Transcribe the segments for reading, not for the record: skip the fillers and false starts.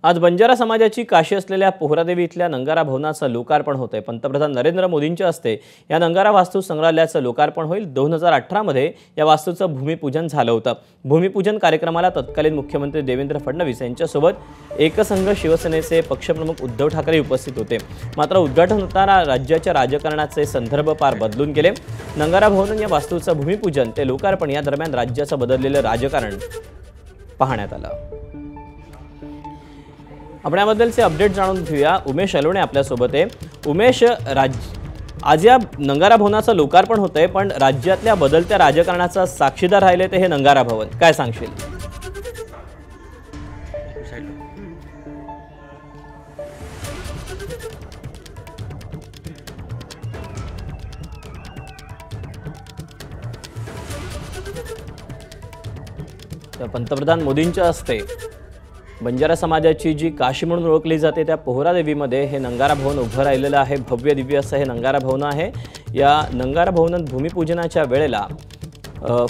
आज बंजारा समाजाची काशी असलेल्या पोहरादेवी इथल्या नंगारा भवनाचं लोकार्पण होतंय। पंतप्रधान नरेंद्र मोदींच्या हस्ते या नंगारा वास्तू संग्रहालयाचं लोकार्पण होईल। 2018 मध्ये या वास्तूचं भूमिपूजन झालं होतं। भूमिपूजन कार्यक्रमाला तत्कालीन मुख्यमंत्री देवेंद्र फडणवीस यांच्यासोबत एकसंघ शिवसेनेचे पक्षप्रमुख उद्धव ठाकरे उपस्थित होते। मात्र उद्घाटन होताना राज्याच्या राजकारणाचे संदर्भ पार बदलून गेले। नंगारा भवन या वास्तूचं भूमिपूजन ते लोकार्पण या दरम्यान राज्याचं बदललेलं राजकारण पाहण्यात आलं। आपण याबद्दलचे अपडेट जाणून घेऊया। उमेश अलोणे आपल्या सोबत आहे। उमेश, आज या नंगारा भवनाचं लोकार्पण होतंय, पण राज्यातल्या बदलत्या राजकारणाचा साक्षीदार राहिले ते हे नंगारा भवन, काय सांगशील? पंतप्रधान मोदींच्या हस्ते बंजारा समाजाची जी काशी म्हणून ओळखली जाते त्या पोहरादेवीमध्ये हे नंगारा भवन उभं राहिलेलं आहे। भव्य दिव्य असं हे नंगारा भवन आहे। या नंगारा भवनात भूमिपूजनाच्या वेळेला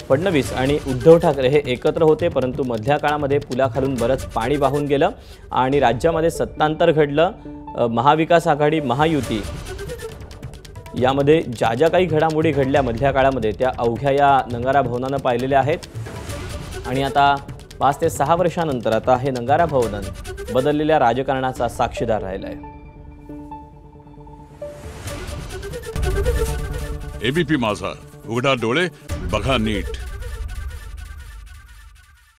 फडणवीस आणि उद्धव ठाकरे हे एकत्र होते, परंतु मधल्या काळामध्ये पुलाखालून बरंच पाणी वाहून गेलं आणि राज्यामध्ये सत्तांतर घडलं। महाविकास आघाडी, महायुती यामध्ये ज्या काही घडामोडी घडल्या मधल्या काळामध्ये त्या अवघ्या या नंगारा भवनानं पाहिलेल्या आहेत। आणि आता 5 ते 6 वर्षांनंतर आता हे नंगारा भवन बदललेल्या राजकारणाचा साक्षीदार राहिला आहे। एबीपी माझा, उघडा डोळे बघा नीट।